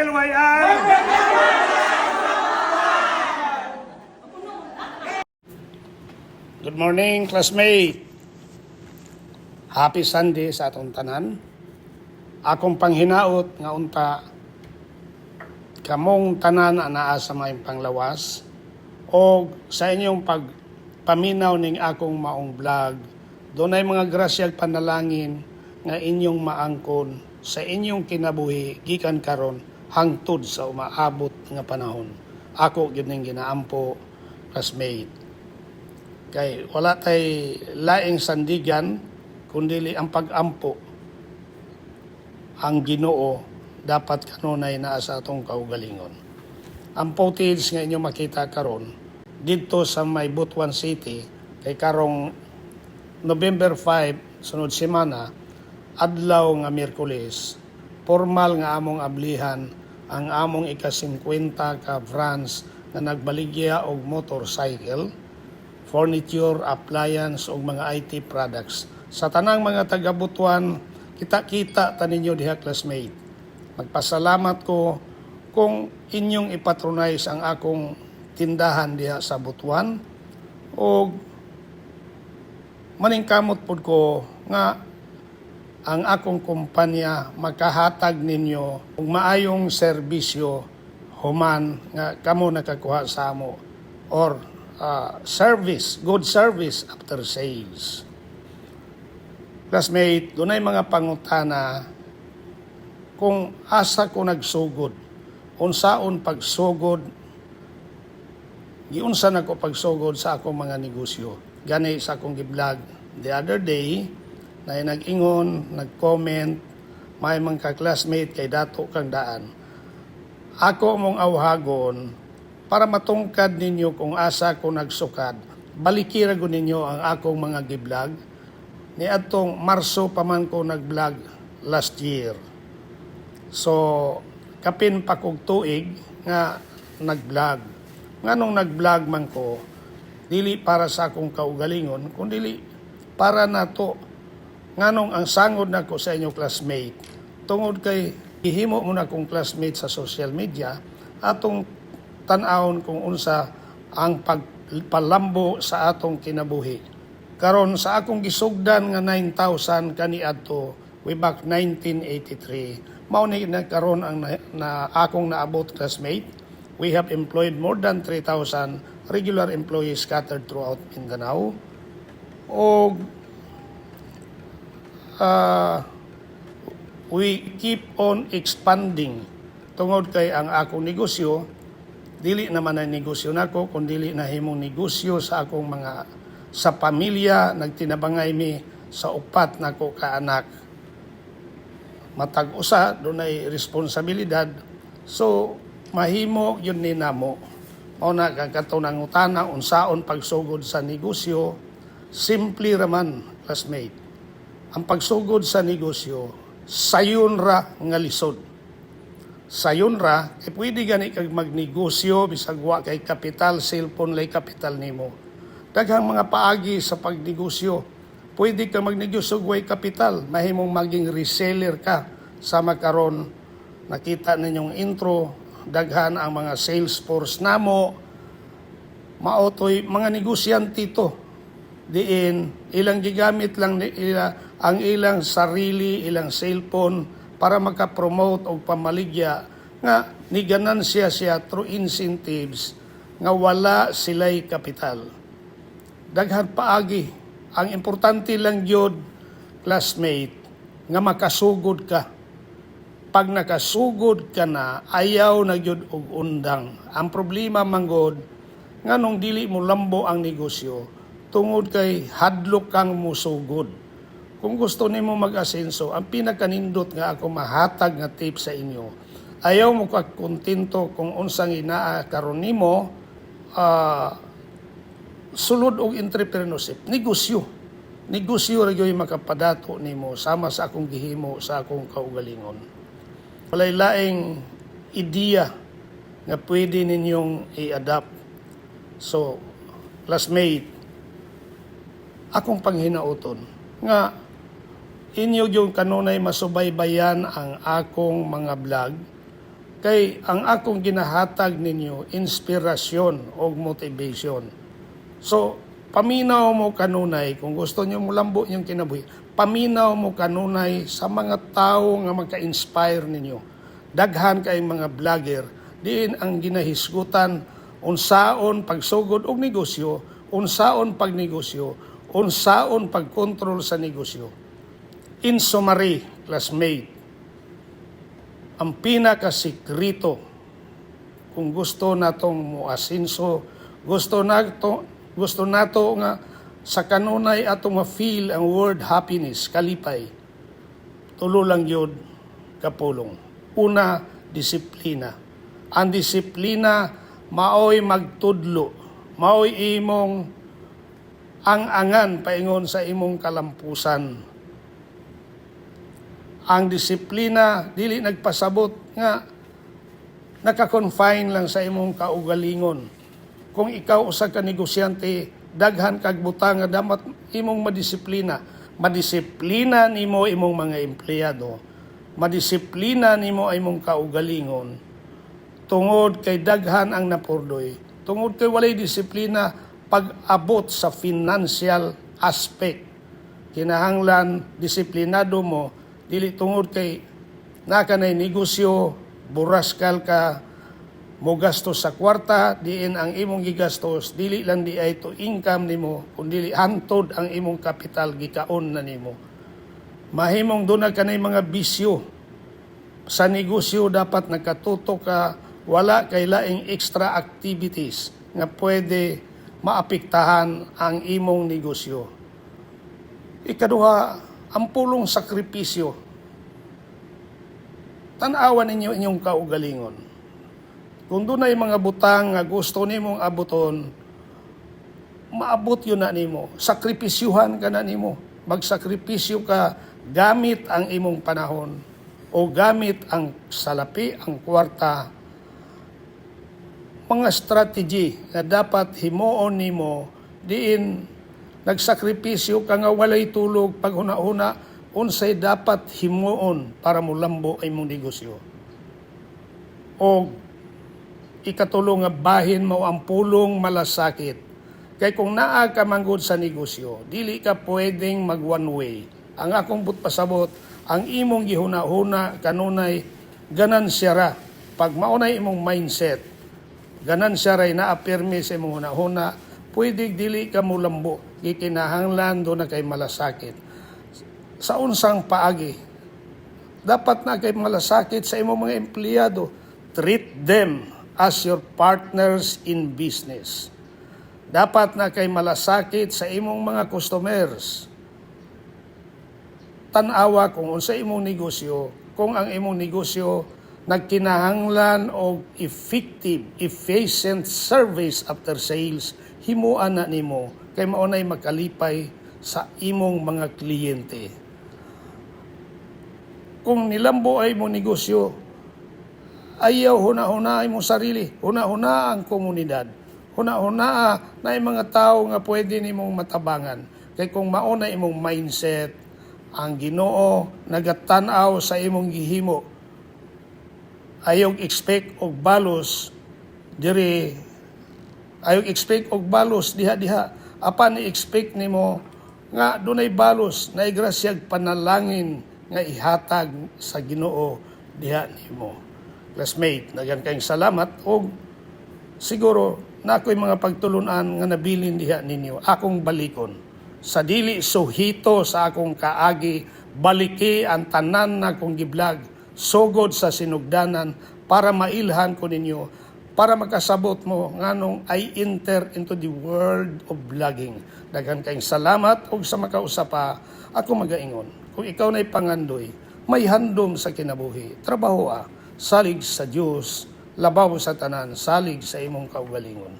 LYI! Good morning, classmate. Happy Sunday sa atong tanan. Akong panghinaot nga unta kamong tanan anaa sa may panglawas o sa inyong pagpaminaw ning akong maong vlog. Dunay mga grasyag panalangin nga inyong maangkon sa inyong kinabuhi gikan karon hangtod sa umaabot nga panahon. Ako gyud ning ginaampo, classmate. Kay wala tay laing sandigan kundi ang pag-ampo. Ang Ginoo dapat kanunay naa sa atong kaugalingon. Ang footage nga inyo makita karon dito sa may Butuan City kay karong November 5 sunod semana adlaw nga Miyerkules, formal nga among ablihan ang among ika-50 ka France nga nagbaligya og motorcycle, furniture, appliance ug mga IT products. Sa tanang mga taga-Butuan, kita-kita ta ninyo diha, classmate. Magpasalamat ko kung inyong ipatronize ang akong tindahan diha sa Butuan o maningkamot pud ko nga ang akong kumpanya makahatag ninyo og maayong serbisyo human nga kamo nakakuha sa amo or service, good service after sales. Classmate, dunay mga pangutana kung asa ko nagsugod, unsaon pagsugod, giunsa na ko pagsugod sa akong mga negosyo. Gani sa akong giblog the other day, na nag-ingon, nag-comment, may mga classmate kay dato kang daan. Ako mong awhagon para matungkad ninyo kung asa ko nagsukad. Balikira ko ninyo ang akong mga giblog. Ni atong Marso pa man ko nag-vlog last year. So, kapin pa kog tuig nga nag-vlog. Nganong nag-vlog man ko, dili para sa akong kaugalingon, kundi para nato. Nganong ang sangod nako sa inyo, classmate, tungod kay ihimo mo na kong classmate sa social media, atong tan-awon kung unsa ang pagpalambo sa atong kinabuhi. Karon sa akong gisugdan nga 9,000 kaniadto way back 1983, mao ni na karon ang akong naabot, classmate. We have employed more than 3,000 regular employees scattered throughout Mindanao. O we keep on expanding tungod kay ang akong negosyo dili naman ang negosyo nako kundi nahimong negosyo sa akong sa pamilya. Nagtinabangay mi sa upat nako ka anak, matag usa dunay responsibilidad, so mahimo yun ni namo. Mao na kagkatunang utana unsaon pagsugod sa negosyo. Simple raman, classmate. Ang pagsugod sa negosyo, sayon ra nga lisod. Sayon ra, pwede gani kag magnegosyo, bisag wa kay kapital, cellphone lay kapital nimo. Daghang mga paagi sa pagnegosyo, pwede ka magnegosyo way kapital, mahimong maging reseller ka. Sama karon nakita ninyong intro, daghan ang mga sales force namo, maotoy mga negosyante to. Diin, ilang gigamit lang nila ang ilang sarili, ilang cellphone para makapromote o pamaligya nga ni ganansya siya through incentives nga wala sila'y kapital. Daghan paagi. Ang importante lang yun, classmate, nga makasugod ka. Pag nakasugod ka na, ayaw na yun og undang. Ang problema manggod, nga nung dili mo lambo ang negosyo, tungod kay hadlok kang musugod. Kung gusto nimo mag-asenso, ang pinakanindot nga ako mahatag nga tip sa inyo, ayaw mo ka kontento kung unsang inaa karon nimo, sulod og entrepreneurship, negosyo. Negosyo ra gyud makapadato nimo sama sa akong gihimo sa akong kaugalingon. Walay laing ideya nga pwede ninyong i-adapt. So, classmate, akong panghinauton nga inyo yung kanunay masubaybayan ang akong mga vlog Kay ang akong ginahatag ninyo, inspirasyon o motivation. So, paminaw mo kanunay, kung gusto nyo mulambo yung kinabuhi, paminaw mo kanunay sa mga tao nga magka-inspire ninyo. Daghan kay mga vlogger, diin ang ginahisgutan, unsaon pagsugod og negosyo, unsaon pagnegosyo, unsaon pagkontrol sa negosyo. In summary, classmate, ang pinakasikreto kung gusto natong muasinso, gusto nato nga sa kanunay atong ma-feel ang word happiness, kalipay, tulo lang yun kapulong. Una, disiplina. Ang disiplina maoy magtudlo, maoy imong ang-angan paingon sa imong kalampusan. Ang disiplina dili nagpasabot nga naka-confine lang sa imong kaugalingon. Kung ikaw usa ka negosyante, daghan kag butang nga dapat imong madisiplina. Madisiplina nimo imong mga empleyado. Madisiplina nimo imong kaugalingon. Tungod kay daghan ang napurdoy. Tungod kay walay disiplina pag-abot sa financial aspect. Kinahanglan disiplinado mo dili tungod kay nakanay negosyo, buraskal ka, mo gastos sa kwarta, diin ang imong gigastos, dili lang di ay to income nimo, kundi hantod ang imong kapital gikaon na nimo. Mahimong doon na kanay mga bisyo. Sa negosyo dapat nakatuto ka, wala kay laing extra activities nga pwede maapektahan ang imong negosyo. Ikaduha, ang pulong sakripisyo. Tanawan ninyo inyong kaugalingon. Kung doon ay mga butang nga gusto nimong abuton, maabot yun na nimo. Sakripisyuhan ka na nimo. Magsakripisyo ka gamit ang imong panahon o gamit ang salapi, ang kwarta. Mga strategy na dapat himuon nimo diin nagsakripisyo ka nga walay tulog pag huna-huna, unsay dapat himuon para mulambo ay mong negosyo. O ikatulong nga bahin mo ang pulong malasakit. Kay kung naa ka manggod sa negosyo, dili ka pwedeng mag one way. Ang akong pasabot, ang imong gihuna-huna kanunay ganansya ra. Pag maunay imong mindset, ganansya ra naapirmi sa imong huna-huna, pwede dili ka mulambo. Ikinahanglan do na kay malasakit. Sa unsang paagi, dapat na kay malasakit sa imong mga empleyado. Treat them as your partners in business. Dapat na kay malasakit sa imong mga customers. Tanawa kung unsa imong negosyo, kung ang imong negosyo nagkinahanglan og effective, efficient service after sales, himuan na nimo kay maunay makalipay sa imong mga kliyente. Kung nilambo ay mo negosyo, ayaw huna-huna ay mo sarili, huna-huna ang komunidad, huna-huna na ay mga tao nga pwede nimong matabangan. Kay kung maunay imong mindset, ang Ginoo nagatanaw sa imong gihimo, ayaw expect og balos diri, ayaw expect og balos diha-diha. Apan i-expect nimo nga dunay balos na igrasyag panalangin nga ihatag sa Ginoo diha nimo. Classmate, daghan kayong salamat og siguro na ako'y mga pagtulunan nga nabilin diha ninyo. Akong balikon. Sa dili suhito sa akong kaagi, baliki ang tanan na kong giblag, sugod sa sinugdanan para mailhan ko ninyo, para makasabot mo nganong I enter into the world of vlogging. Daghan kayong salamat ug sa makausapa ako magaingon. Kung ikaw na'y pangandoy, may handom sa kinabuhi, trabaho salig sa Dios, labaw sa tanan, salig sa imong kaugalingon.